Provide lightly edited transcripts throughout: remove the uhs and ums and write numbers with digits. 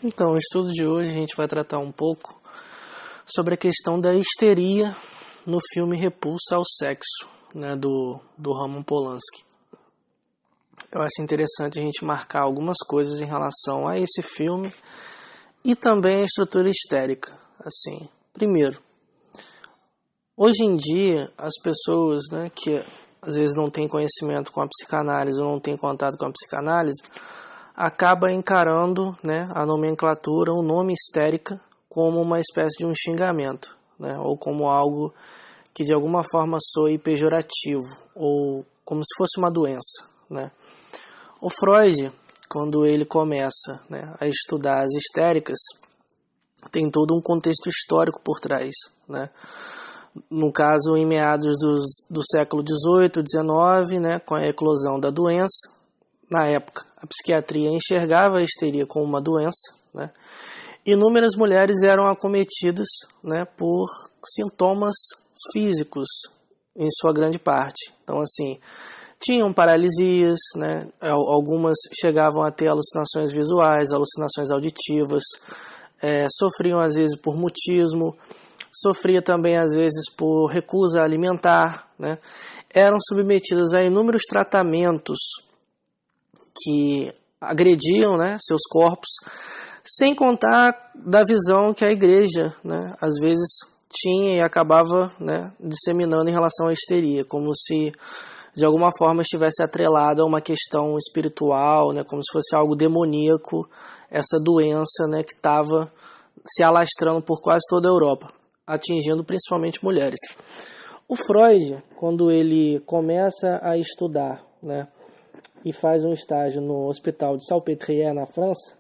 Então, no estudo de hoje a gente vai tratar um pouco sobre a questão da histeria no filme Repulsa ao Sexo, né, do Roman Polanski. Eu acho interessante a gente marcar algumas coisas em relação a esse filme e também a estrutura histérica. Assim, primeiro, hoje em dia as pessoas, né, que às vezes não têm conhecimento com a psicanálise ou não têm contato com a psicanálise, acaba encarando, né, a nomenclatura, o nome histérica, como uma espécie de um xingamento, né, ou como algo que de alguma forma soe pejorativo, ou como se fosse uma doença, né. O Freud, quando ele começa, né, a estudar as histéricas, tem todo um contexto histórico por trás, né. No caso, em meados do século XVIII, XIX, né, com a eclosão da doença, na época, a psiquiatria enxergava a histeria como uma doença, né? Inúmeras mulheres eram acometidas, né, por sintomas físicos, em sua grande parte. Então, assim, tinham paralisias, né? Algumas chegavam a ter alucinações visuais, alucinações auditivas, sofriam às vezes por mutismo, sofria também às vezes por recusa alimentar, né? Eram submetidas a inúmeros tratamentos que agrediam, né, seus corpos, sem contar da visão que a igreja, né, às vezes tinha e acabava, né, disseminando em relação à histeria, como se de alguma forma estivesse atrelada a uma questão espiritual, né, como se fosse algo demoníaco, essa doença, né, que estava se alastrando por quase toda a Europa, atingindo principalmente mulheres. O Freud, quando ele começa a estudar, né, e faz um estágio no hospital de Salpêtrière, na França,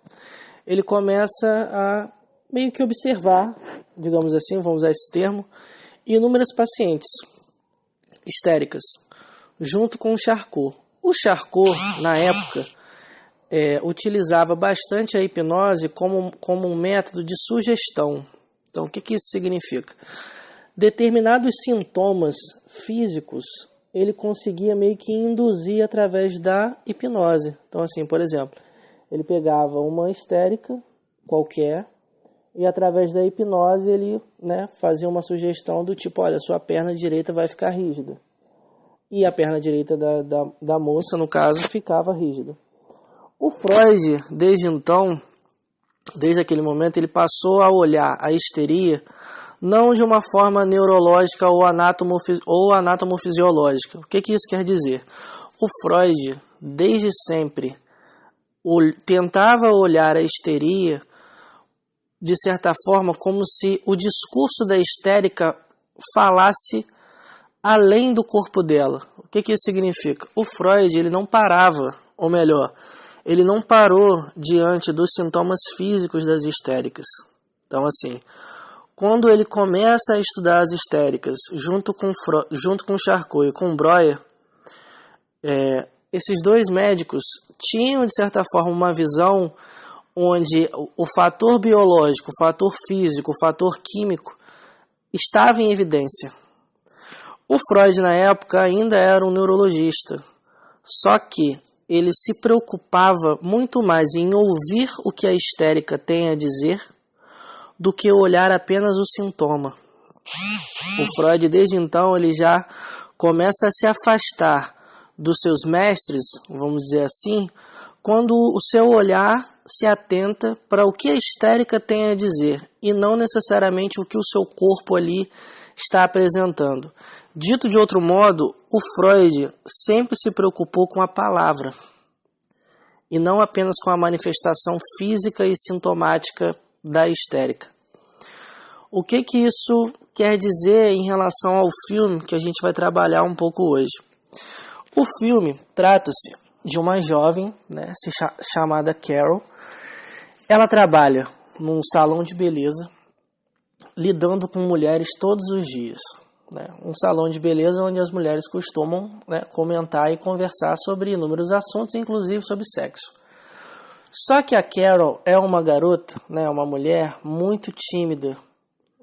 ele começa a meio que observar, digamos assim, vamos usar esse termo, inúmeras pacientes histéricas, junto com o Charcot. O Charcot, na época, utilizava bastante a hipnose como um método de sugestão. Então, o que isso significa? Determinados sintomas físicos ele conseguia meio que induzir através da hipnose. Então, assim, por exemplo, ele pegava uma histérica qualquer e através da hipnose ele, né, fazia uma sugestão do tipo, olha, sua perna direita vai ficar rígida. E a perna direita da moça, no caso, ficava rígida. O Freud, desde então, desde aquele momento, ele passou a olhar a histeria não de uma forma neurológica ou anatomofisiológica. O que isso quer dizer? O Freud, desde sempre, tentava olhar a histeria, de certa forma, como se o discurso da histérica falasse além do corpo dela. O que isso significa? O Freud, ele não parava, ou melhor, ele não parou diante dos sintomas físicos das histéricas. Então, assim, quando ele começa a estudar as histéricas, junto com Charcot e com Breuer, esses dois médicos tinham, de certa forma, uma visão onde o fator biológico, o fator físico, o fator químico estava em evidência. O Freud, na época, ainda era um neurologista, só que ele se preocupava muito mais em ouvir o que a histérica tem a dizer do que olhar apenas o sintoma. O Freud, desde então, ele já começa a se afastar dos seus mestres, vamos dizer assim, quando o seu olhar se atenta para o que a histérica tem a dizer e não necessariamente o que o seu corpo ali está apresentando. Dito de outro modo, o Freud sempre se preocupou com a palavra e não apenas com a manifestação física e sintomática da histérica. O que isso quer dizer em relação ao filme que a gente vai trabalhar um pouco hoje? O filme trata-se de uma jovem, né, chamada Carol. Ela trabalha num salão de beleza, lidando com mulheres todos os dias. Né? Um salão de beleza onde as mulheres costumam, né, comentar e conversar sobre inúmeros assuntos, inclusive sobre sexo. Só que a Carol é uma garota, né, uma mulher muito tímida,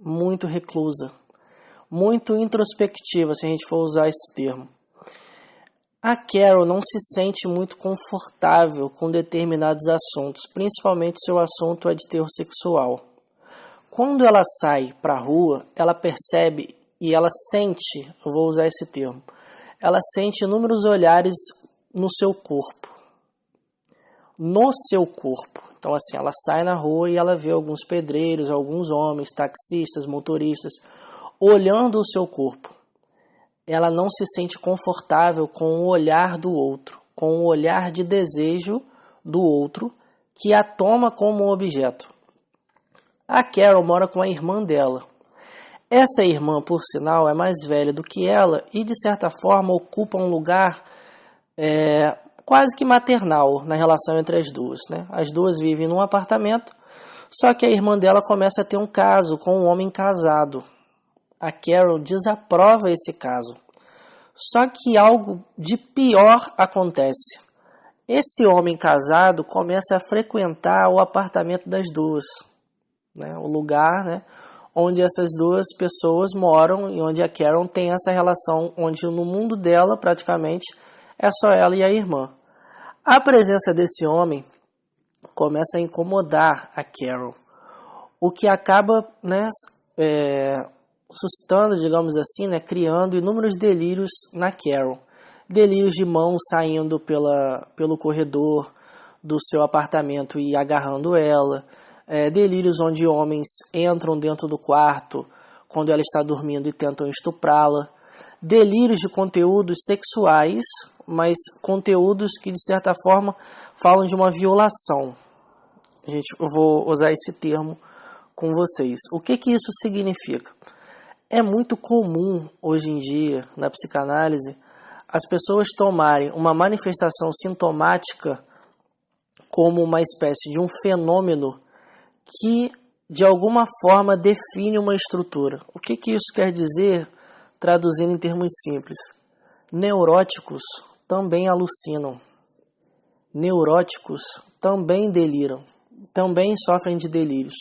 muito reclusa, muito introspectiva, se a gente for usar esse termo. A Carol não se sente muito confortável com determinados assuntos, principalmente se o assunto é de teor sexual. Quando ela sai para a rua, ela percebe e ela sente, eu vou usar esse termo, ela sente inúmeros olhares no seu corpo. No seu corpo. Então assim, ela sai na rua e ela vê alguns pedreiros, alguns homens, taxistas, motoristas, olhando o seu corpo. Ela não se sente confortável com o olhar do outro, com o olhar de desejo do outro que a toma como um objeto. A Carol mora com a irmã dela. Essa irmã, por sinal, é mais velha do que ela e, de certa forma, ocupa um lugar quase que maternal na relação entre as duas, né? As duas vivem num apartamento, só que a irmã dela começa a ter um caso com um homem casado. A Carol desaprova esse caso. Só que algo de pior acontece. Esse homem casado começa a frequentar o apartamento das duas, né? O lugar, né, onde essas duas pessoas moram e onde a Carol tem essa relação, onde no mundo dela praticamente é só ela e a irmã. A presença desse homem começa a incomodar a Carol, o que acaba, né, suscitando, digamos assim, né, criando inúmeros delírios na Carol. Delírios de mãos saindo pelo corredor do seu apartamento e agarrando ela. Delírios onde homens entram dentro do quarto quando ela está dormindo e tentam estuprá-la. Delírios de conteúdos sexuais, mas conteúdos que de certa forma falam de uma violação. Eu vou usar esse termo com vocês. O que isso significa? É muito comum hoje em dia na psicanálise as pessoas tomarem uma manifestação sintomática como uma espécie de um fenômeno que de alguma forma define uma estrutura. O que isso quer dizer, traduzindo em termos simples? Neuróticos também alucinam. Neuróticos também deliram, também sofrem de delírios.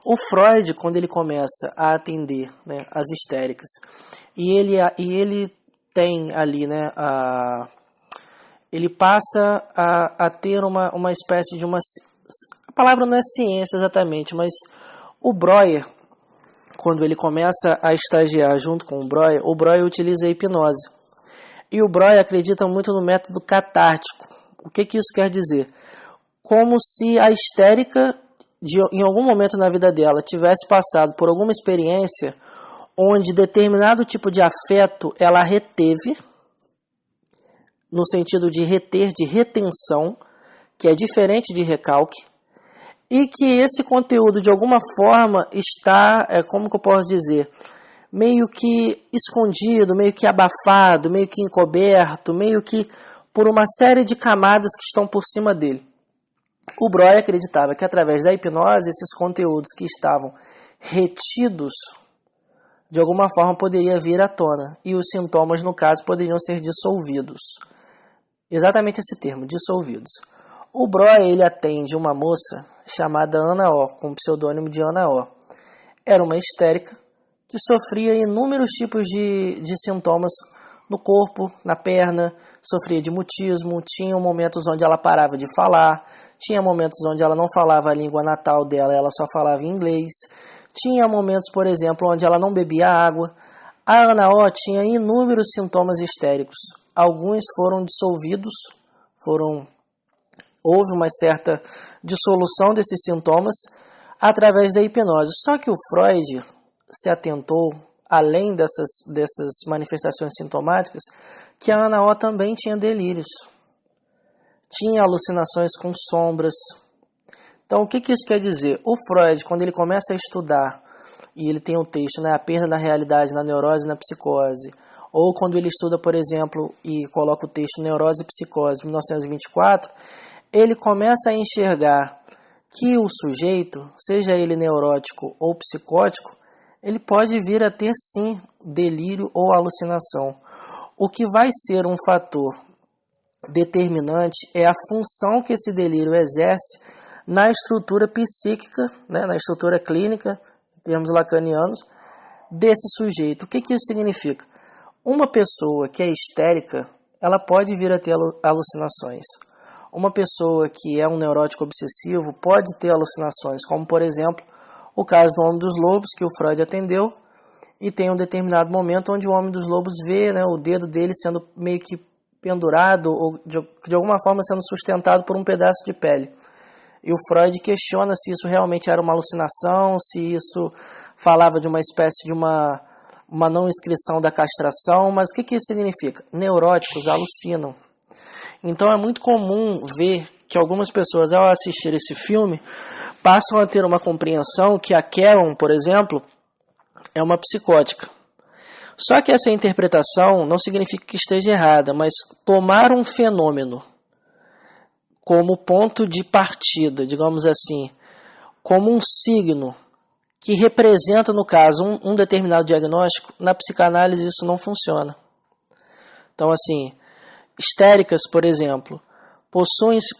O Freud, quando ele começa a atender, né, as histéricas, e ele tem ali, né, ele passa a ter uma espécie de uma... A palavra não é ciência exatamente, mas o Breuer, quando ele começa a estagiar junto com o Breuer utiliza a hipnose. E o Breuer acredita muito no método catártico. O que isso quer dizer? Como se a histérica, em algum momento na vida dela, tivesse passado por alguma experiência onde determinado tipo de afeto ela reteve, no sentido de reter, de retenção, que é diferente de recalque, e que esse conteúdo de alguma forma está, como que eu posso dizer, meio que escondido, meio que abafado, meio que encoberto, meio que por uma série de camadas que estão por cima dele. O Breuer acreditava que através da hipnose esses conteúdos que estavam retidos de alguma forma poderia vir à tona e os sintomas, no caso, poderiam ser dissolvidos. Exatamente esse termo, dissolvidos. O Breuer, ele atende uma moça chamada Ana O, com o pseudônimo de Ana O. Era uma histérica que sofria inúmeros tipos de sintomas no corpo, na perna, sofria de mutismo, tinha momentos onde ela parava de falar, tinha momentos onde ela não falava a língua natal dela, ela só falava inglês, tinha momentos, por exemplo, onde ela não bebia água. A Ana O tinha inúmeros sintomas histéricos, alguns foram dissolvidos, houve uma certa dissolução desses sintomas através da hipnose. Só que o Freud se atentou, além dessas manifestações sintomáticas, que a Ana O também tinha delírios. Tinha alucinações com sombras. Então, o que isso quer dizer? O Freud, quando ele começa a estudar, e ele tem um texto, né, a perda da realidade na neurose e na psicose, ou quando ele estuda, por exemplo, e coloca o texto Neurose e Psicose, 1924, ele começa a enxergar que o sujeito, seja ele neurótico ou psicótico, ele pode vir a ter sim delírio ou alucinação. O que vai ser um fator determinante é a função que esse delírio exerce na estrutura psíquica, né, na estrutura clínica, em termos lacanianos, desse sujeito. O que isso significa? Uma pessoa que é histérica, ela pode vir a ter alucinações. Uma pessoa que é um neurótico obsessivo pode ter alucinações, como por exemplo o caso do Homem dos Lobos, que o Freud atendeu, e tem um determinado momento onde o Homem dos Lobos vê, né, o dedo dele sendo meio que pendurado ou de alguma forma sendo sustentado por um pedaço de pele. E o Freud questiona se isso realmente era uma alucinação, se isso falava de uma espécie de uma não inscrição da castração, mas o que isso significa? Neuróticos alucinam. Então é muito comum ver que algumas pessoas, ao assistir esse filme, passam a ter uma compreensão que a Karen, por exemplo, é uma psicótica. Só que essa interpretação não significa que esteja errada, mas tomar um fenômeno como ponto de partida, digamos assim, como um signo que representa, no caso, um determinado diagnóstico, na psicanálise isso não funciona. Então, assim, histéricas, por exemplo,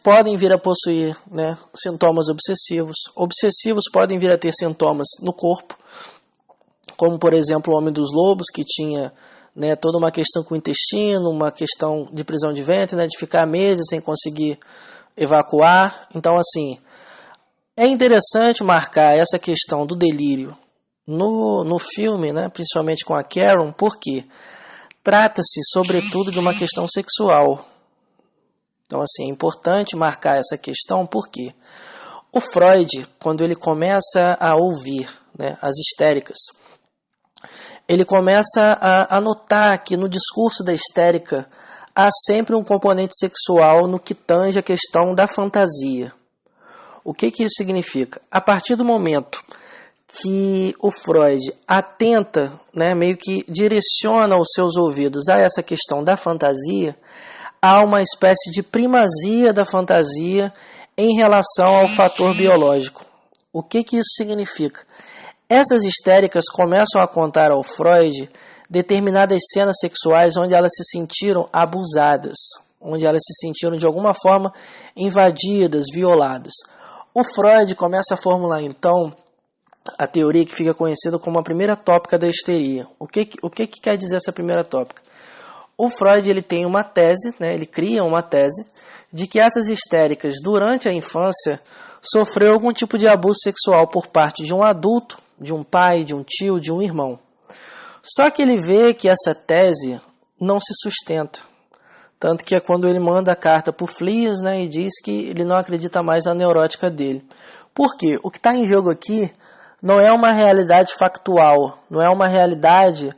podem vir a possuir, né, sintomas obsessivos. Obsessivos podem vir a ter sintomas no corpo, como, por exemplo, o Homem dos Lobos, que tinha, né, toda uma questão com o intestino, uma questão de prisão de ventre, né, de ficar meses sem conseguir evacuar. Então, assim, é interessante marcar essa questão do delírio no filme, né, principalmente com a Karen, porque trata-se, sobretudo, de uma questão sexual. Então, assim, é importante marcar essa questão porque o Freud, quando ele começa a ouvir, né, as histéricas, ele começa a notar que no discurso da histérica há sempre um componente sexual no que tange a questão da fantasia. O que isso significa? A partir do momento que o Freud atenta, né, meio que direciona os seus ouvidos a essa questão da fantasia, há uma espécie de primazia da fantasia em relação ao fator biológico. O que isso significa? Essas histéricas começam a contar ao Freud determinadas cenas sexuais onde elas se sentiram abusadas, onde elas se sentiram de alguma forma invadidas, violadas. O Freud começa a formular então a teoria que fica conhecida como a primeira tópica da histeria. O que quer dizer essa primeira tópica? O Freud ele tem uma tese, né, ele cria uma tese de que essas histéricas durante a infância sofreu algum tipo de abuso sexual por parte de um adulto, de um pai, de um tio, de um irmão. Só que ele vê que essa tese não se sustenta. Tanto que é quando ele manda a carta para o Flias, né, e diz que ele não acredita mais na neurótica dele. Por quê? O que está em jogo aqui não é uma realidade factual, não é uma realidade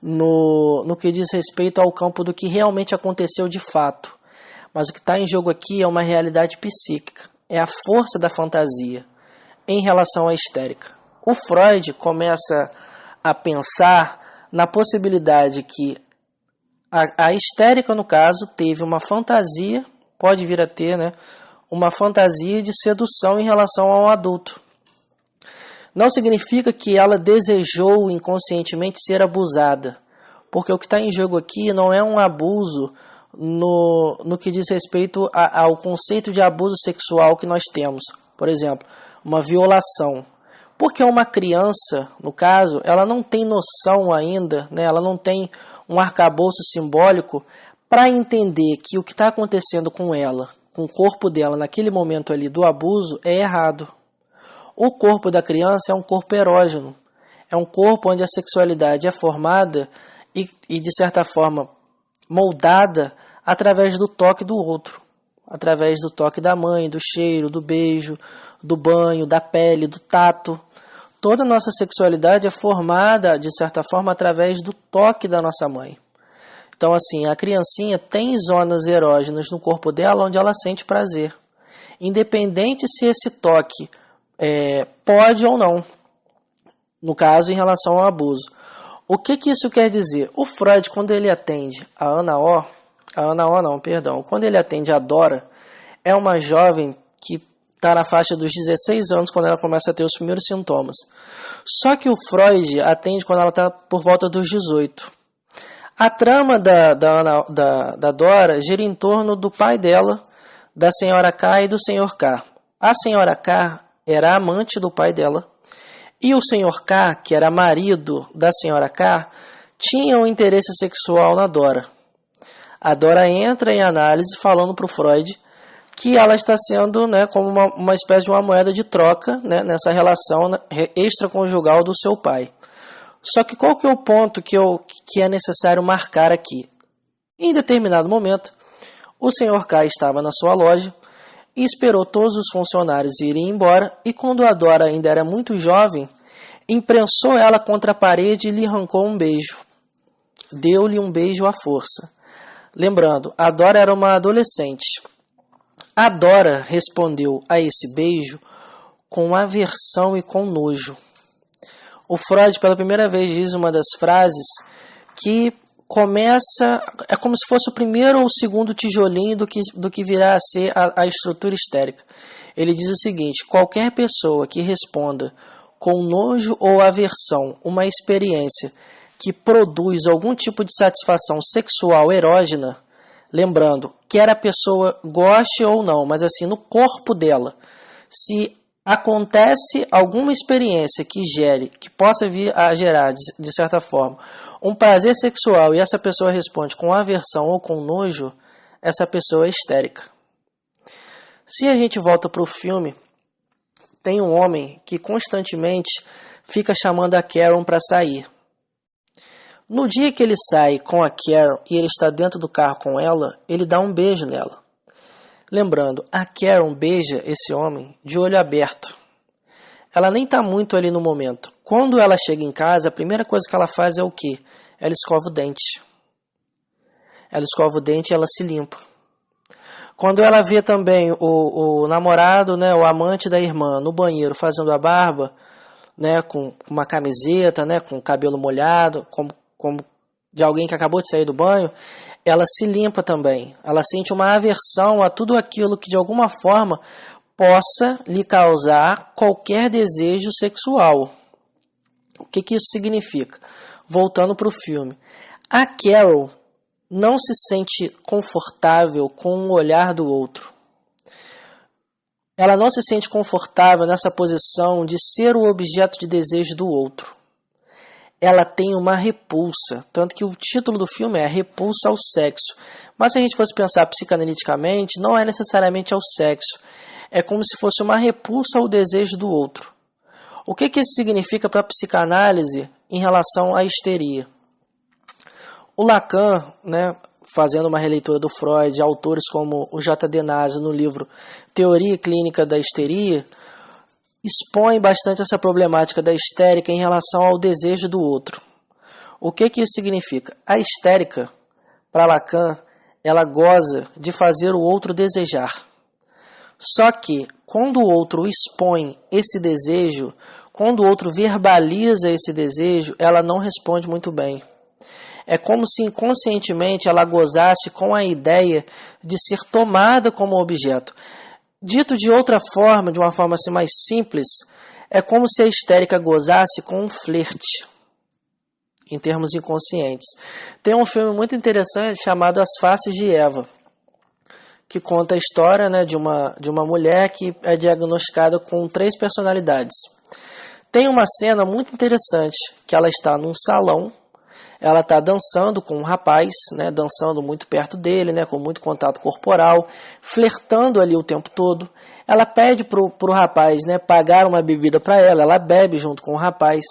no que diz respeito ao campo do que realmente aconteceu de fato. Mas o que está em jogo aqui é uma realidade psíquica, é a força da fantasia em relação à histérica. O Freud começa a pensar na possibilidade que a histérica, no caso, teve uma fantasia, pode vir a ter, né, uma fantasia de sedução em relação ao adulto. Não significa que ela desejou inconscientemente ser abusada, porque o que está em jogo aqui não é um abuso no que diz respeito ao conceito de abuso sexual que nós temos. Por exemplo, uma violação. Porque uma criança, no caso, ela não tem noção ainda, né, ela não tem um arcabouço simbólico para entender que o que está acontecendo com ela, com o corpo dela naquele momento ali do abuso, é errado. O corpo da criança é um corpo erógeno, é um corpo onde a sexualidade é formada e de certa forma, moldada através do toque do outro, através do toque da mãe, do cheiro, do beijo, do banho, da pele, do tato. Toda a nossa sexualidade é formada, de certa forma, através do toque da nossa mãe. Então, assim, a criancinha tem zonas erógenas no corpo dela onde ela sente prazer. Independente se esse toque pode ou não, no caso, em relação ao abuso. O que isso quer dizer? O Freud, quando ele atende quando ele atende a Dora, é uma jovem que está na faixa dos 16 anos quando ela começa a ter os primeiros sintomas. Só que o Freud atende quando ela está por volta dos 18. A trama da Dora gira em torno do pai dela, da senhora K e do senhor K. A senhora K era amante do pai dela e o senhor K, que era marido da senhora K, tinha um interesse sexual na Dora. A Dora entra em análise falando para o Freud que ela está sendo, né, como uma espécie de uma moeda de troca, né, nessa relação extraconjugal do seu pai. Só que qual que é o ponto que é necessário marcar aqui? Em determinado momento, o Sr. K estava na sua loja e esperou todos os funcionários irem embora, e quando a Dora ainda era muito jovem, imprensou ela contra a parede e lhe arrancou um beijo. Deu-lhe um beijo à força. Lembrando, a Dora era uma adolescente. A Dora respondeu a esse beijo com aversão e com nojo. O Freud, pela primeira vez, diz uma das frases que começa, é como se fosse o primeiro ou o segundo tijolinho do que virá a ser a estrutura histérica. Ele diz o seguinte: qualquer pessoa que responda com nojo ou aversão uma experiência que produz algum tipo de satisfação sexual erógena, lembrando, quer a pessoa goste ou não, mas assim, no corpo dela, se acontece alguma experiência que possa vir a gerar, de certa forma, um prazer sexual e essa pessoa responde com aversão ou com nojo, essa pessoa é histérica. Se a gente volta para o filme, tem um homem que constantemente fica chamando a Karen para sair. No dia que ele sai com a Karen e ele está dentro do carro com ela, ele dá um beijo nela. Lembrando, a Karen beija esse homem de olho aberto. Ela nem está muito ali no momento. Quando ela chega em casa, a primeira coisa que ela faz é o quê? Ela escova o dente. Ela escova o dente e ela se limpa. Quando ela vê também o namorado, né, o amante da irmã, no banheiro fazendo a barba, né, com uma camiseta, né, com o cabelo molhado, como de alguém que acabou de sair do banho, ela se limpa também. Ela sente uma aversão a tudo aquilo que de alguma forma possa lhe causar qualquer desejo sexual. O que isso significa? Voltando para o filme. A Carol não se sente confortável com o olhar do outro. Ela não se sente confortável nessa posição de ser o objeto de desejo do outro. Ela tem uma repulsa, tanto que o título do filme é Repulsa ao Sexo. Mas se a gente fosse pensar psicanaliticamente, não é necessariamente ao sexo. É como se fosse uma repulsa ao desejo do outro. O que isso significa para a psicanálise em relação à histeria? O Lacan, né, fazendo uma releitura do Freud, autores como o J.D. Nasi no livro Teoria Clínica da Histeria, expõe bastante essa problemática da histérica em relação ao desejo do outro. O que isso significa? A histérica, para Lacan, ela goza de fazer o outro desejar. Só que, quando o outro expõe esse desejo, quando o outro verbaliza esse desejo, ela não responde muito bem. É como se inconscientemente ela gozasse com a ideia de ser tomada como objeto. Dito de outra forma, de uma forma assim mais simples, é como se a histérica gozasse com um flerte, em termos inconscientes. Tem um filme muito interessante chamado As Faces de Eva, que conta a história, né, de uma mulher que é diagnosticada com 3 personalidades. Tem uma cena muito interessante, que ela está num salão, ela está dançando com um rapaz, né, dançando muito perto dele, né, com muito contato corporal, flertando ali o tempo todo. Ela pede pro rapaz, né, pagar uma bebida para ela bebe junto com o rapaz.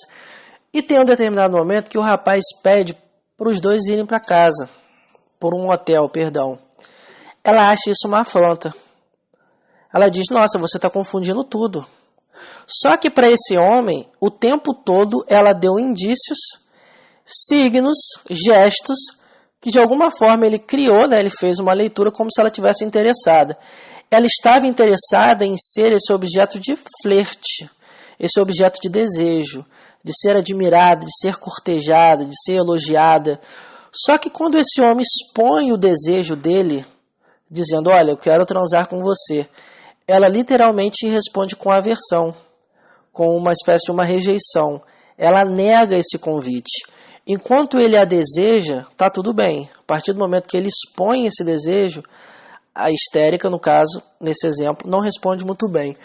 E tem um determinado momento que o rapaz pede para os dois irem para casa, por um hotel, perdão. Ela acha isso uma afronta. Ela diz, nossa, você está confundindo tudo. Só que para esse homem, o tempo todo ela deu indícios, signos, gestos, que de alguma forma ele criou, né, ele fez uma leitura como se ela tivesse interessada. Ela estava interessada em ser esse objeto de flerte, esse objeto de desejo, de ser admirada, de ser cortejada, de ser elogiada. Só que quando esse homem expõe o desejo dele, dizendo, olha, eu quero transar com você, ela literalmente responde com aversão, com uma espécie de uma rejeição. Ela nega esse convite. Enquanto ele a deseja, está tudo bem. A partir do momento que ele expõe esse desejo, a histérica, no caso, nesse exemplo, não responde muito bem.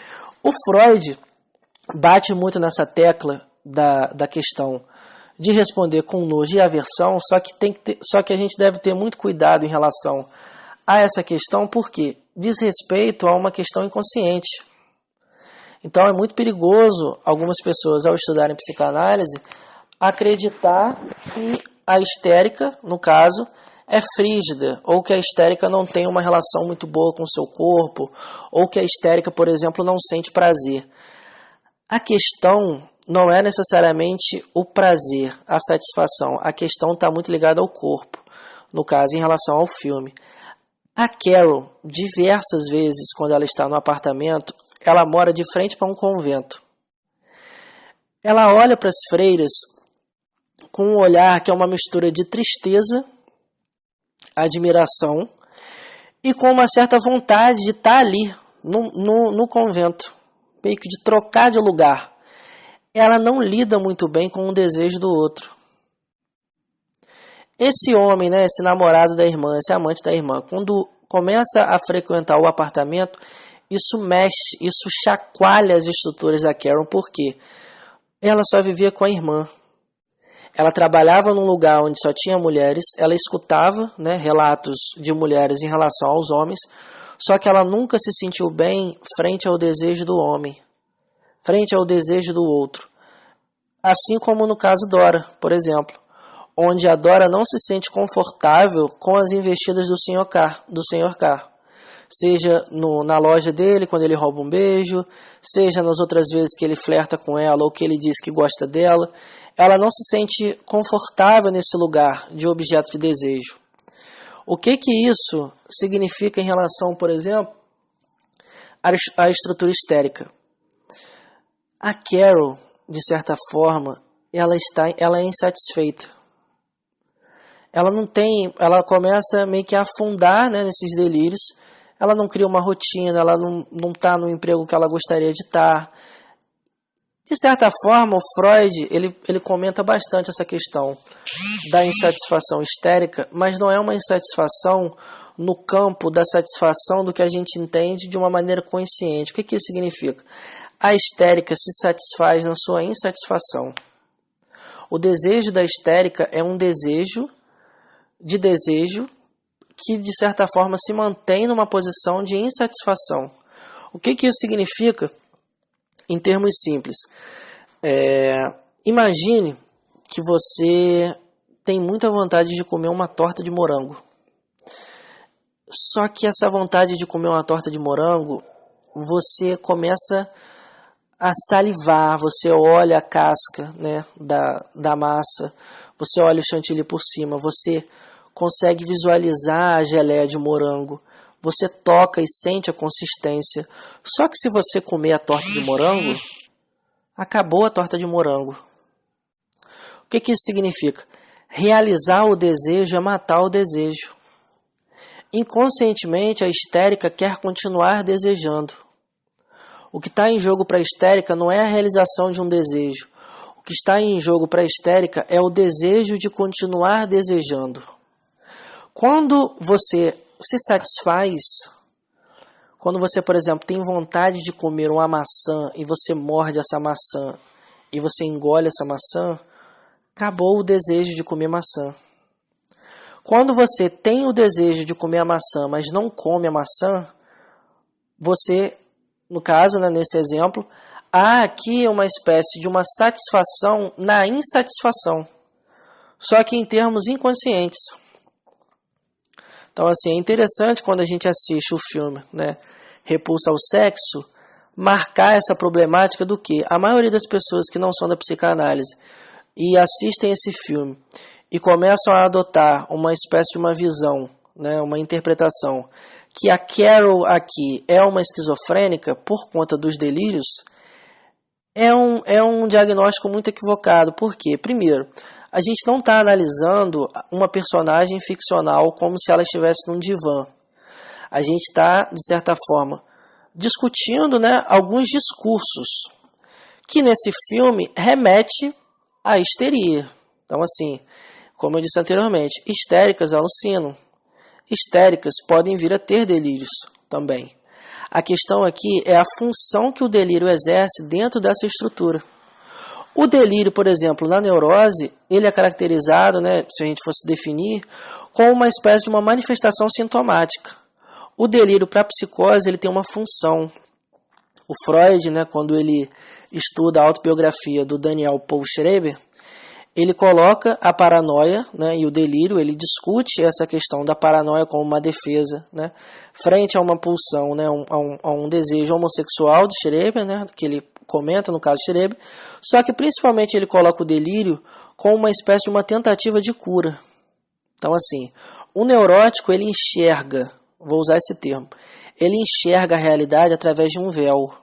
O Freud bate muito nessa tecla da questão de responder com nojo e aversão, só que a gente deve ter muito cuidado em relação a essa questão, porque diz respeito a uma questão inconsciente. Então é muito perigoso algumas pessoas, ao estudarem psicanálise, acreditar que a histérica, no caso, é frígida, ou que a histérica não tem uma relação muito boa com o seu corpo, ou que a histérica, por exemplo, não sente prazer. A questão não é necessariamente o prazer, a satisfação. A questão está muito ligada ao corpo, no caso, em relação ao filme. A Carol, diversas vezes, quando ela está no apartamento, ela mora de frente para um convento. Ela olha para as freiras com um olhar que é uma mistura de tristeza, admiração e com uma certa vontade de estar ali, no convento, meio que de trocar de lugar. Ela não lida muito bem com o desejo do outro. Esse homem, né, esse namorado da irmã, esse amante da irmã, quando começa a frequentar o apartamento, isso mexe, isso chacoalha as estruturas da Karen, porque ela só vivia com a irmã. Ela trabalhava num lugar onde só tinha mulheres, ela escutava, né, relatos de mulheres em relação aos homens, só que ela nunca se sentiu bem frente ao desejo do homem, frente ao desejo do outro. Assim como no caso Dora, por exemplo, onde a Dora não se sente confortável com as investidas do Sr. Carr. Seja na loja dele, quando ele rouba um beijo, seja nas outras vezes que ele flerta com ela ou que ele diz que gosta dela. Ela não se sente confortável nesse lugar de objeto de desejo. O que isso significa em relação, por exemplo, à estrutura histérica? A Carol, de certa forma, ela é insatisfeita. Ela começa meio que a afundar, né, nesses delírios. Ela não cria uma rotina, ela não está no emprego que ela gostaria de estar. De certa forma, o Freud ele comenta bastante essa questão da insatisfação histérica, mas não é uma insatisfação no campo da satisfação do que a gente entende de uma maneira consciente. O que isso significa? A histérica se satisfaz na sua insatisfação. O desejo da histérica é um desejo que, de certa forma, se mantém numa posição de insatisfação. O que isso significa? Em termos simples, imagine que você tem muita vontade de comer uma torta de morango. Só que essa vontade de comer uma torta de morango, você começa a salivar, você olha a casca, né, da massa, você olha o chantilly por cima, você consegue visualizar a geleia de morango, você toca e sente a consistência. Só que se você comer a torta de morango, acabou a torta de morango. O que isso significa? Realizar o desejo é matar o desejo. Inconscientemente, a histérica quer continuar desejando. O que está em jogo para a histérica não é a realização de um desejo. O que está em jogo para a histérica é o desejo de continuar desejando. Quando você se satisfaz, quando você, por exemplo, tem vontade de comer uma maçã e você morde essa maçã e você engole essa maçã, acabou o desejo de comer maçã. Quando você tem o desejo de comer a maçã, mas não come a maçã, você, no caso, né, nesse exemplo, há aqui uma espécie de uma satisfação na insatisfação, só que em termos inconscientes. Então, assim, é interessante quando a gente assiste o filme, né, Repulsa ao Sexo, marcar essa problemática do que a maioria das pessoas que não são da psicanálise e assistem esse filme e começam a adotar uma espécie de uma visão, né, uma interpretação, que a Carol aqui é uma esquizofrênica por conta dos delírios, é um diagnóstico muito equivocado. Por quê? Primeiro, a gente não está analisando uma personagem ficcional como se ela estivesse num divã. A gente está, de certa forma, discutindo, né, alguns discursos que nesse filme remete à histeria. Então, assim, como eu disse anteriormente, histéricas alucinam. Histéricas podem vir a ter delírios também. A questão aqui é a função que o delírio exerce dentro dessa estrutura. O delírio, por exemplo, na neurose, ele é caracterizado, né, se a gente fosse definir, como uma espécie de uma manifestação sintomática. O delírio para a psicose ele tem uma função. O Freud, né, quando ele estuda a autobiografia do Daniel Paul Schreiber, ele coloca a paranoia, né, e o delírio, ele discute essa questão da paranoia como uma defesa, né, frente a uma pulsão, né, a um desejo homossexual de Schreiber, né, que ele comenta no caso de Schreiber, só que principalmente ele coloca o delírio como uma espécie de uma tentativa de cura. Então assim, o neurótico ele enxerga, vou usar esse termo, ele enxerga a realidade através de um véu.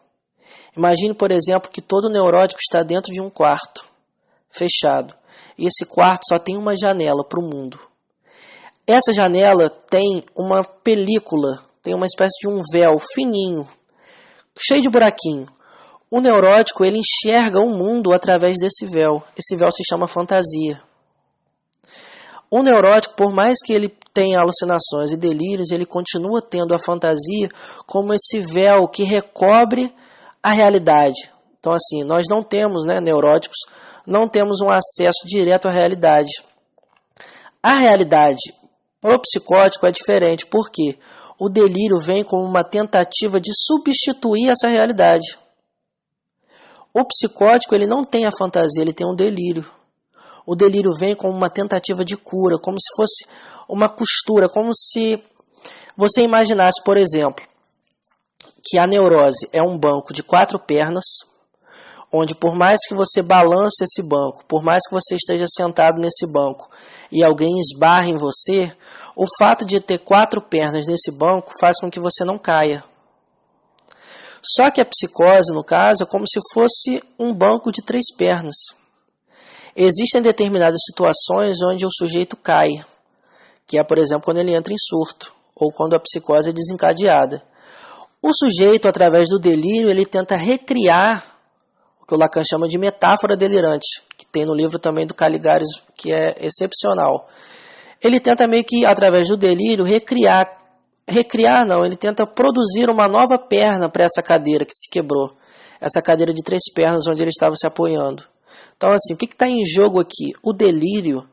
Imagine, por exemplo, que todo neurótico está dentro de um quarto, fechado. E esse quarto só tem uma janela para o mundo. Essa janela tem uma película, tem uma espécie de um véu fininho, cheio de buraquinho. O neurótico ele enxerga o mundo através desse véu. Esse véu se chama fantasia. O neurótico, por mais que ele tenha alucinações e delírios, ele continua tendo a fantasia como esse véu que recobre a realidade. Então assim, nós não temos, né, neuróticos, não temos um acesso direto à realidade. A realidade para o psicótico é diferente, porque o delírio vem como uma tentativa de substituir essa realidade. O psicótico ele não tem a fantasia, ele tem um delírio. O delírio vem como uma tentativa de cura, como se fosse uma costura, como se você imaginasse, por exemplo, que a neurose é um banco de 4 pernas, onde por mais que você balance esse banco, por mais que você esteja sentado nesse banco e alguém esbarre em você, o fato de ter 4 pernas nesse banco faz com que você não caia. Só que a psicose, no caso, é como se fosse um banco de 3 pernas. Existem determinadas situações onde o sujeito cai, que é, por exemplo, quando ele entra em surto, ou quando a psicose é desencadeada. O sujeito, através do delírio, ele tenta recriar o que o Lacan chama de metáfora delirante, que tem no livro também do Caligares, que é excepcional. Ele tenta meio que, através do delírio, ele tenta produzir uma nova perna para essa cadeira que se quebrou. Essa cadeira de 3 pernas onde ele estava se apoiando. Então, assim, o que está em jogo aqui? O delírio,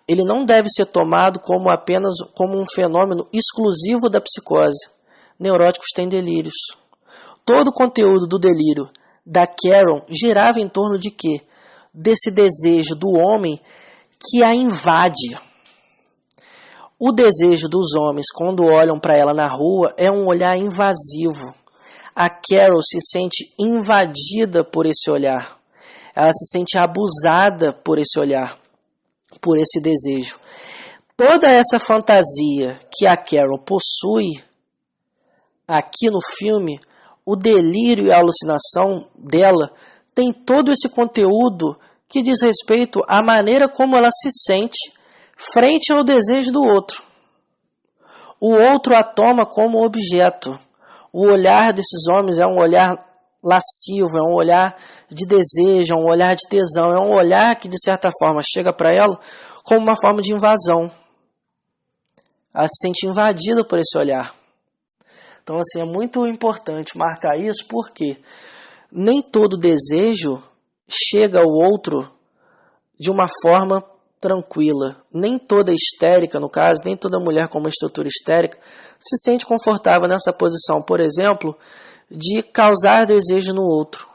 ele não deve ser tomado como apenas como um fenômeno exclusivo da psicose. Neuróticos têm delírios. Todo o conteúdo do delírio da Carol girava em torno de quê? Desse desejo do homem que a invade. O desejo dos homens, quando olham para ela na rua, é um olhar invasivo. A Carol se sente invadida por esse olhar. Ela se sente abusada por esse olhar, por esse desejo. Toda essa fantasia que a Carol possui aqui no filme, o delírio e a alucinação dela tem todo esse conteúdo que diz respeito à maneira como ela se sente frente ao desejo do outro. O outro a toma como objeto. O olhar desses homens é um olhar lascivo, é um olhar de desejo, é um olhar de tesão, é um olhar que de certa forma chega para ela como uma forma de invasão. Ela se sente invadida por esse olhar. Então assim, é muito importante marcar isso porque nem todo desejo chega ao outro de uma forma tranquila. Nem toda histérica, no caso, nem toda mulher com uma estrutura histérica se sente confortável nessa posição, por exemplo, de causar desejo no outro.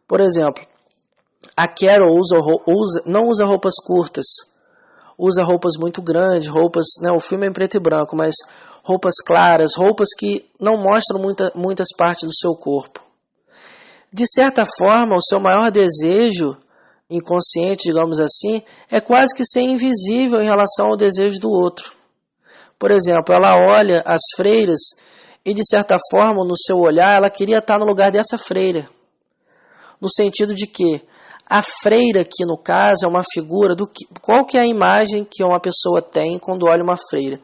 Por exemplo, a Carol não usa roupas curtas, usa roupas muito grandes, roupas, né, o filme é em preto e branco, mas roupas claras, roupas que não mostram muitas partes do seu corpo. De certa forma, o seu maior desejo inconsciente, digamos assim, é quase que ser invisível em relação ao desejo do outro. Por exemplo, ela olha as freiras e, de certa forma, no seu olhar, ela queria estar no lugar dessa freira. No sentido de que a freira aqui, no caso, é uma figura do que... Qual que é a imagem que uma pessoa tem quando olha uma freira?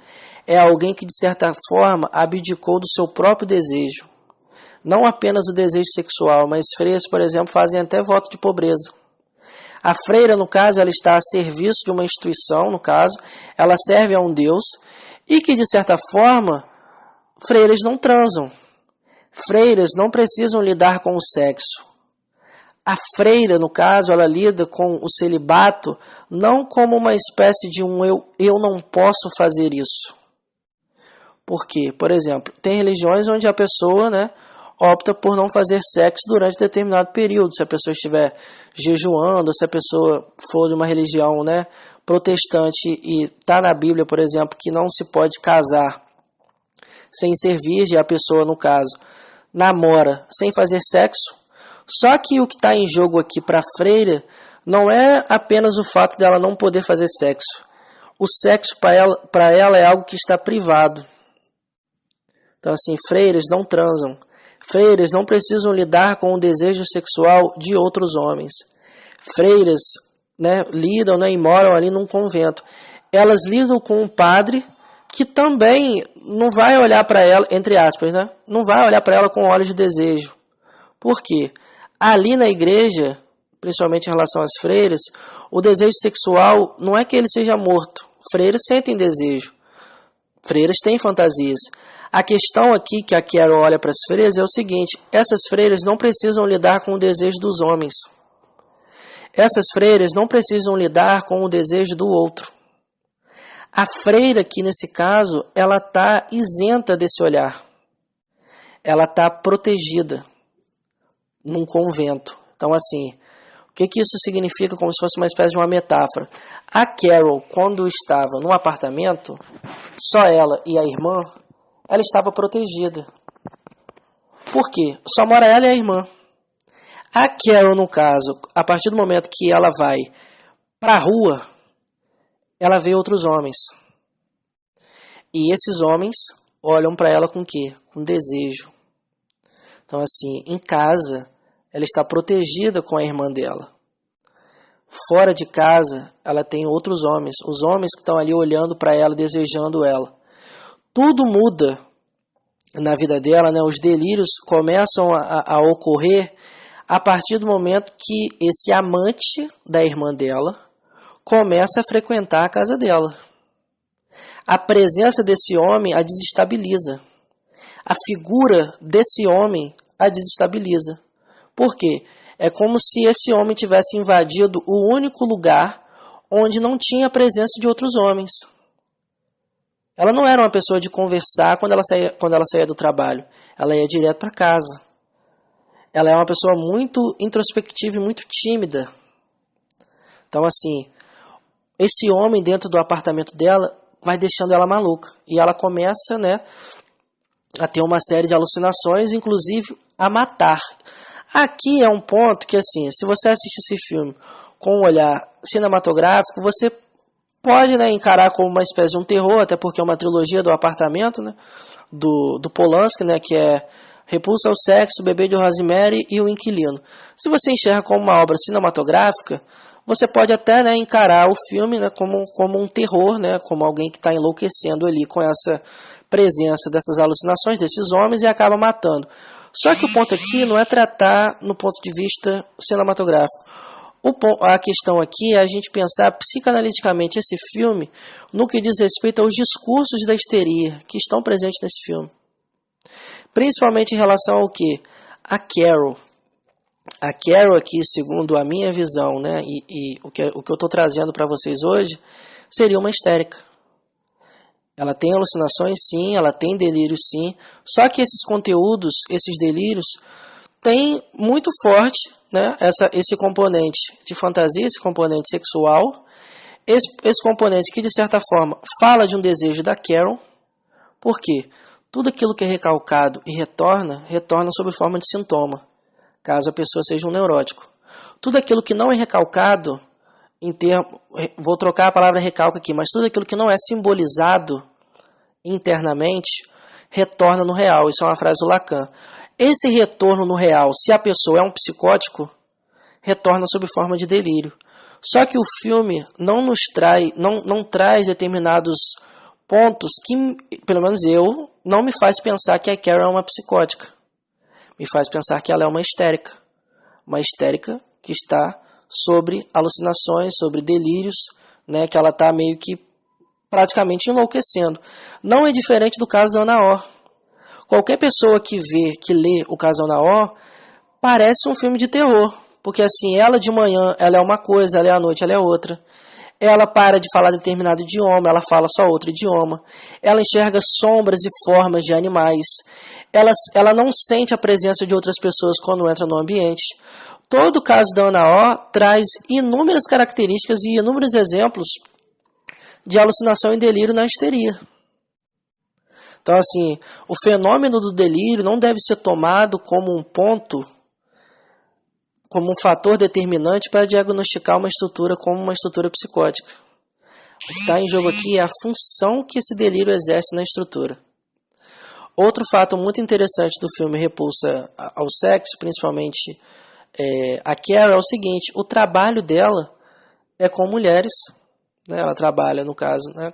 É alguém que, de certa forma, abdicou do seu próprio desejo. Não apenas o desejo sexual, mas freiras, por exemplo, fazem até voto de pobreza. A freira, no caso, ela está a serviço de uma instituição, no caso, ela serve a um Deus, e que, de certa forma, freiras não transam. Freiras não precisam lidar com o sexo. A freira, no caso, ela lida com o celibato não como uma espécie de eu não posso fazer isso. Por quê? Por exemplo, tem religiões onde a pessoa, né, opta por não fazer sexo durante determinado período. Se a pessoa estiver jejuando, se a pessoa for de uma religião, né, protestante e está na Bíblia, por exemplo, que não se pode casar sem ser virgem, a pessoa, no caso, namora sem fazer sexo. Só que o que está em jogo aqui para a freira não é apenas o fato dela não poder fazer sexo. O sexo para ela é algo que está privado. Então, assim, freiras não transam. Freiras não precisam lidar com o desejo sexual de outros homens. Freiras, né, lidam, né, e moram ali num convento. Elas lidam com um padre que também não vai olhar para ela, entre aspas, né, não vai olhar para ela com olhos de desejo. Por quê? Ali na igreja, principalmente em relação às freiras, o desejo sexual não é que ele seja morto. Freiras sentem desejo. Freiras têm fantasias. A questão aqui que a Carol olha para as freiras é o seguinte: essas freiras não precisam lidar com o desejo dos homens. Essas freiras não precisam lidar com o desejo do outro. A freira aqui, nesse caso, ela está isenta desse olhar. Ela está protegida num convento. Então, assim, o que isso significa? Como se fosse uma espécie de uma metáfora. A Carol, quando estava num apartamento, só ela e a irmã, ela estava protegida. Por quê? Só mora ela e a irmã. A Carol, no caso, a partir do momento que ela vai para a rua, ela vê outros homens. E esses homens olham para ela com o quê? Com desejo. Então, assim, em casa, ela está protegida com a irmã dela. Fora de casa, ela tem outros homens. Os homens que estão ali olhando para ela, desejando ela. Tudo muda na vida dela, né? Os delírios começam a ocorrer a partir do momento que esse amante da irmã dela começa a frequentar a casa dela. A presença desse homem a desestabiliza. A figura desse homem a desestabiliza. Por quê? É como se esse homem tivesse invadido o único lugar onde não tinha a presença de outros homens. Ela não era uma pessoa de conversar quando ela saía do trabalho. Ela ia direto para casa. Ela é uma pessoa muito introspectiva e muito tímida. Então, assim, esse homem dentro do apartamento dela vai deixando ela maluca. E ela começa, né, a ter uma série de alucinações, inclusive a matar. Aqui é um ponto que, assim, se você assiste esse filme com um olhar cinematográfico, você pode, né, encarar como uma espécie de um terror, até porque é uma trilogia do apartamento, né, do Polanski, né, que é Repulsa ao Sexo, Bebê de Rosemary e O Inquilino. Se você enxerga como uma obra cinematográfica, você pode até, né, encarar o filme, né, como um terror, né, como alguém que está enlouquecendo ali com essa presença dessas alucinações desses homens e acaba matando. Só que o ponto aqui não é tratar no ponto de vista cinematográfico. A questão aqui é a gente pensar psicanaliticamente esse filme no que diz respeito aos discursos da histeria que estão presentes nesse filme. Principalmente em relação ao quê? A Carol. A Carol aqui, segundo a minha visão, né, e o que eu estou trazendo para vocês hoje, seria uma histérica. Ela tem alucinações, sim, ela tem delírios, sim. Só que esses conteúdos, esses delírios, têm muito forte, né, esse componente de fantasia, esse componente sexual, esse componente que, de certa forma, fala de um desejo da Carol. Por quê? Tudo aquilo que é recalcado e retorna sob forma de sintoma, caso a pessoa seja um neurótico. Tudo aquilo que não é recalcado, vou trocar a palavra recalque aqui, mas tudo aquilo que não é simbolizado internamente, retorna no real. Isso é uma frase do Lacan. Esse retorno no real, se a pessoa é um psicótico, retorna sob forma de delírio. Só que o filme não traz determinados pontos que, pelo menos eu, não me faz pensar que a Carol é uma psicótica. Me faz pensar que ela é uma histérica. Uma histérica que está sobre alucinações, sobre delírios, né, que ela está meio que praticamente enlouquecendo. Não é diferente do caso da Ana Oh. Qualquer pessoa que lê o caso da Ana Oh, parece um filme de terror, Porque assim, ela de manhã, ela é uma coisa, ela é à noite, ela é outra. Ela para de falar determinado idioma, ela fala só outro idioma. Ela enxerga sombras e formas de animais. Ela não sente a presença de outras pessoas quando entra no ambiente. Todo o caso da Ana O traz inúmeras características e inúmeros exemplos de alucinação e delírio na histeria. Então, assim, o fenômeno do delírio não deve ser tomado como um ponto, como um fator determinante para diagnosticar uma estrutura como uma estrutura psicótica. O que está em jogo aqui é a função que esse delírio exerce na estrutura. Outro fato muito interessante do filme Repulsa ao Sexo, principalmente a Carol, é o seguinte: o trabalho dela é com mulheres, né? Ela trabalha, no caso, né,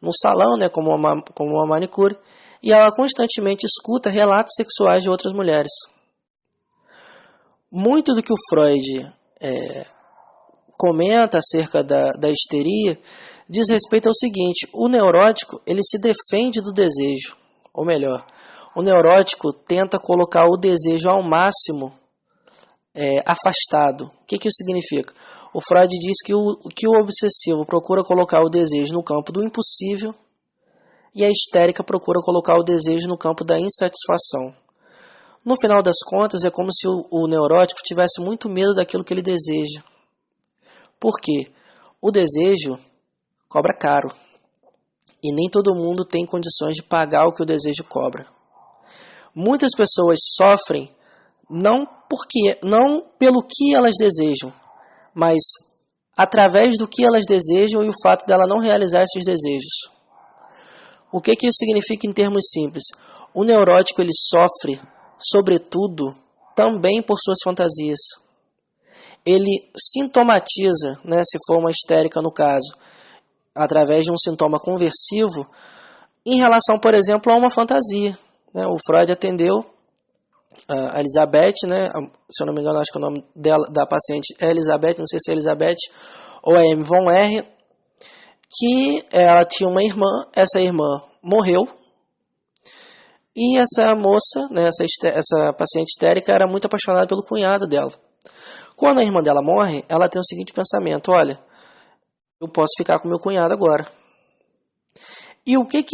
num salão, né, como uma manicure, e ela constantemente escuta relatos sexuais de outras mulheres. Muito do que o Freud comenta acerca da histeria diz respeito ao seguinte: o neurótico ele se defende do desejo, ou melhor, o neurótico tenta colocar o desejo ao máximo afastado. O que isso significa? O Freud diz que o obsessivo procura colocar o desejo no campo do impossível e a histérica procura colocar o desejo no campo da insatisfação. No final das contas, é como se o neurótico tivesse muito medo daquilo que ele deseja. Por quê? O desejo cobra caro. E nem todo mundo tem condições de pagar o que o desejo cobra. Muitas pessoas sofrem não pelo que elas desejam, mas através do que elas desejam e o fato dela não realizar esses desejos. O que isso significa em termos simples? O neurótico ele sofre, sobretudo, também por suas fantasias. Ele sintomatiza, né, se for uma histérica no caso, através de um sintoma conversivo, em relação, por exemplo, a uma fantasia. Né? O Freud atendeu a Elizabeth, né? Se eu não me engano, acho que o nome da paciente é Elizabeth, não sei se é Elizabeth ou é M. von R., que ela tinha uma irmã, essa irmã morreu, e essa moça, né, essa paciente histérica, era muito apaixonada pelo cunhado dela. Quando a irmã dela morre, ela tem o seguinte pensamento: olha, eu posso ficar com meu cunhado agora. E o que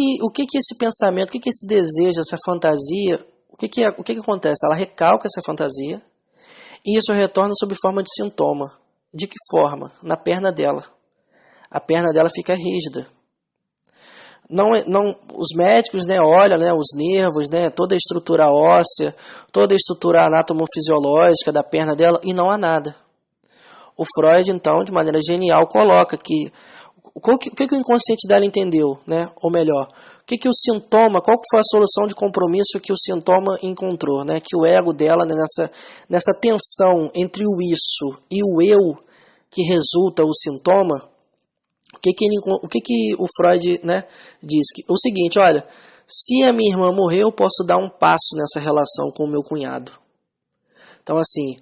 esse pensamento, o que esse desejo, essa fantasia, o que acontece? Ela recalca essa fantasia e isso retorna sob forma de sintoma. De que forma? Na perna dela. A perna dela fica rígida. Os médicos, né, olham, né, os nervos, né, toda a estrutura óssea, toda a estrutura anatomofisiológica da perna dela, e não há nada. O Freud, então, de maneira genial, coloca que o que o inconsciente dela entendeu, né? Ou melhor, o que o sintoma, qual foi a solução de compromisso que o sintoma encontrou, né? Que o ego dela, né, nessa tensão entre o isso e o eu que resulta o sintoma, o que o Freud, né, diz? O seguinte: olha, se a minha irmã morrer, eu posso dar um passo nessa relação com o meu cunhado. Então, assim,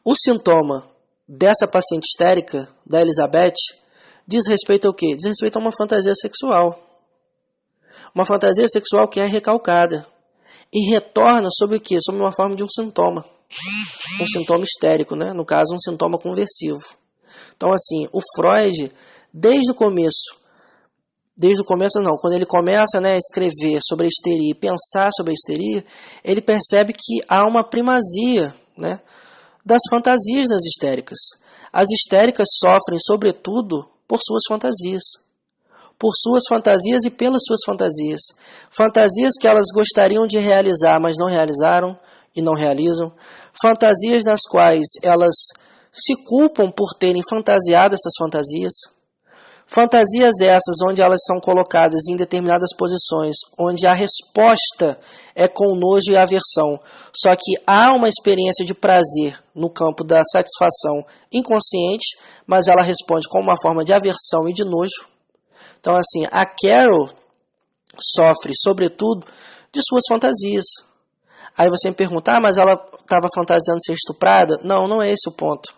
o sintoma dessa paciente histérica, da Elizabeth, diz respeito ao quê? Diz respeito a uma fantasia sexual. Uma fantasia sexual que é recalcada. E retorna sobre o quê? Sobre uma forma de um sintoma. Um sintoma histérico, né? No caso, um sintoma conversivo. Então, assim, o Freud, desde o começo não, quando ele começa, né, a escrever sobre a histeria e pensar sobre a histeria, ele percebe que há uma primazia, né, das fantasias das histéricas. As histéricas sofrem, sobretudo, por suas fantasias. Por suas fantasias e pelas suas fantasias. Fantasias que elas gostariam de realizar, mas não realizaram e não realizam. Fantasias nas quais elas se culpam por terem fantasiado essas fantasias. Fantasias essas onde elas são colocadas em determinadas posições, onde a resposta é com nojo e aversão. Só que há uma experiência de prazer no campo da satisfação inconsciente, mas ela responde com uma forma de aversão e de nojo. Então, assim, a Carol sofre, sobretudo, de suas fantasias. Aí você me pergunta, mas ela estava fantasiando ser estuprada? Não, não é esse o ponto.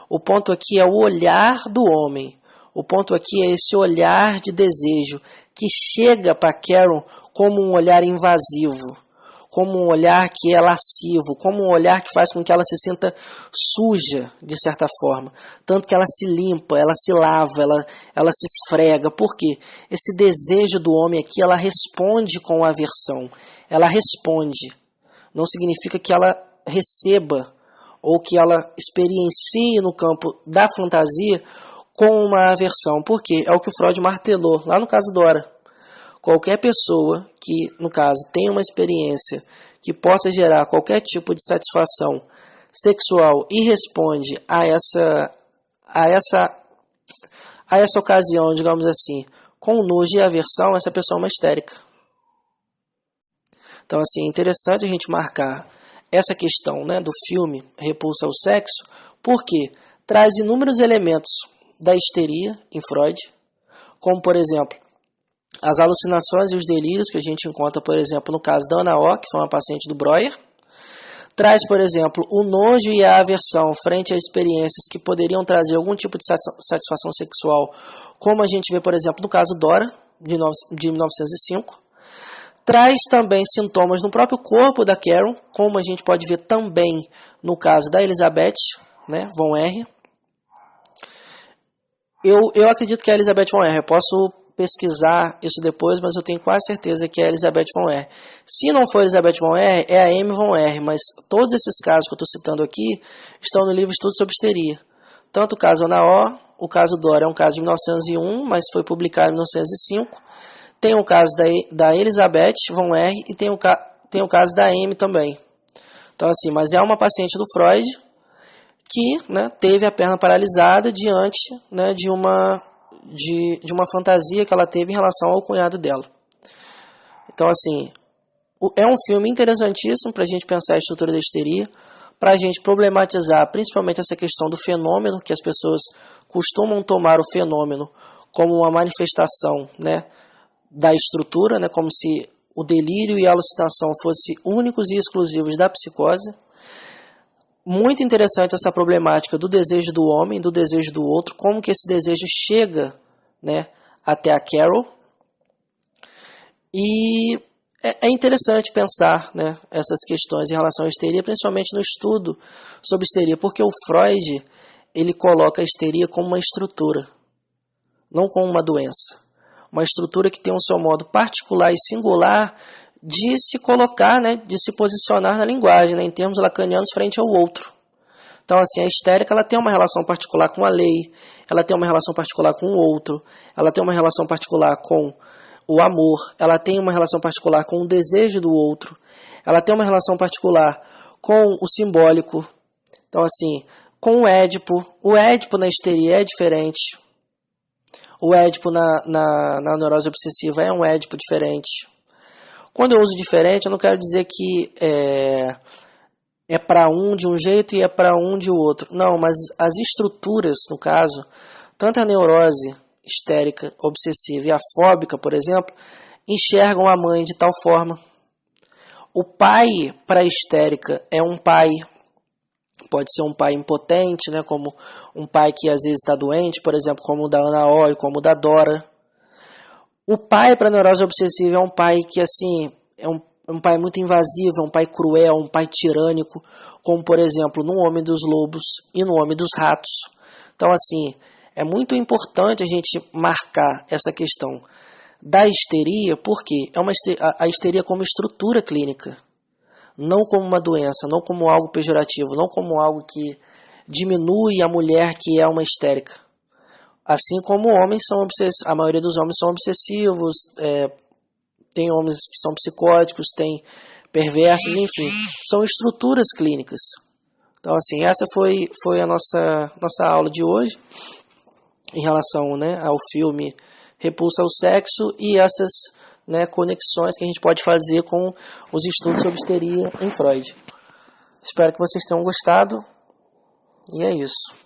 O ponto aqui é o olhar do homem. O ponto aqui é esse olhar de desejo que chega para Carol como um olhar invasivo, como um olhar que é lascivo, como um olhar que faz com que ela se sinta suja, de certa forma. Tanto que ela se limpa, ela se lava, ela se esfrega. Por quê? Esse desejo do homem aqui, ela responde com aversão. Ela responde. Não significa que ela receba ou que ela experiencie no campo da fantasia com uma aversão. Por quê? É o que o Freud martelou lá no caso Dora. Qualquer pessoa que, no caso, tenha uma experiência que possa gerar qualquer tipo de satisfação sexual e responde a essa ocasião, digamos assim, com nojo e aversão, essa pessoa é uma histérica. Então, assim, é interessante a gente marcar essa questão, né, do filme Repulsa ao Sexo, porque traz inúmeros elementos da histeria em Freud, como, por exemplo, as alucinações e os delírios que a gente encontra, por exemplo, no caso da Ana O, que foi uma paciente do Breuer. Traz, por exemplo, o nojo e a aversão frente a experiências que poderiam trazer algum tipo de satisfação sexual, como a gente vê, por exemplo, no caso Dora, de 1905. Traz também sintomas no próprio corpo da Carol, como a gente pode ver também no caso da Elizabeth, né, von R. Eu acredito que é a Elizabeth von R. Eu posso pesquisar isso depois, mas eu tenho quase certeza que é a Elizabeth von R. Se não for a Elizabeth von R, é a Amy von R. Mas todos esses casos que eu estou citando aqui estão no livro Estudo sobre Histeria. Tanto o caso Ana O caso Dora é um caso de 1901, mas foi publicado em 1905. Tem o caso da Elizabeth von R e tem o caso da Amy também. Então, assim, mas é uma paciente do Freud que, né, teve a perna paralisada diante, né, de uma fantasia que ela teve em relação ao cunhado dela. Então, assim, é um filme interessantíssimo para a gente pensar a estrutura da histeria, para a gente problematizar principalmente essa questão do fenômeno, que as pessoas costumam tomar o fenômeno como uma manifestação, né, da estrutura, né, como se o delírio e a alucinação fossem únicos e exclusivos da psicose. Muito interessante essa problemática do desejo do homem, do desejo do outro, como que esse desejo chega, né, até a Carol. E é interessante pensar, né, essas questões em relação à histeria, principalmente no estudo sobre histeria, porque o Freud ele coloca a histeria como uma estrutura, não como uma doença. Uma estrutura que tem o seu modo particular e singular de se colocar, né, de se posicionar na linguagem, né, em termos lacanianos, frente ao outro. Então, assim, a histérica ela tem uma relação particular com a lei, ela tem uma relação particular com o outro, ela tem uma relação particular com o amor, ela tem uma relação particular com o desejo do outro, ela tem uma relação particular com o simbólico. Então, assim, com o Édipo na histeria é diferente. O Édipo na neurose obsessiva é um Édipo diferente. Quando eu uso diferente, eu não quero dizer que é para um de um jeito e é para um de outro. Não, mas as estruturas, no caso, tanto a neurose histérica, obsessiva e a fóbica, por exemplo, enxergam a mãe de tal forma. O pai para a histérica é um pai, pode ser um pai impotente, né, como um pai que às vezes está doente, por exemplo, como o da Ana O e como o da Dora. O pai para a neurose obsessiva é um pai que, assim, é um pai muito invasivo, é um pai cruel, um pai tirânico, como, por exemplo, no Homem dos Lobos e no Homem dos Ratos. Então, assim, é muito importante a gente marcar essa questão da histeria, porque a histeria como estrutura clínica, não como uma doença, não como algo pejorativo, não como algo que diminui a mulher que é uma histérica. Assim como homens a maioria dos homens são obsessivos, tem homens que são psicóticos, tem perversos, enfim, são estruturas clínicas. Então, assim, essa foi a nossa aula de hoje em relação, né, ao filme Repulsa ao Sexo e essas, né, conexões que a gente pode fazer com os estudos sobre histeria em Freud. Espero que vocês tenham gostado e é isso.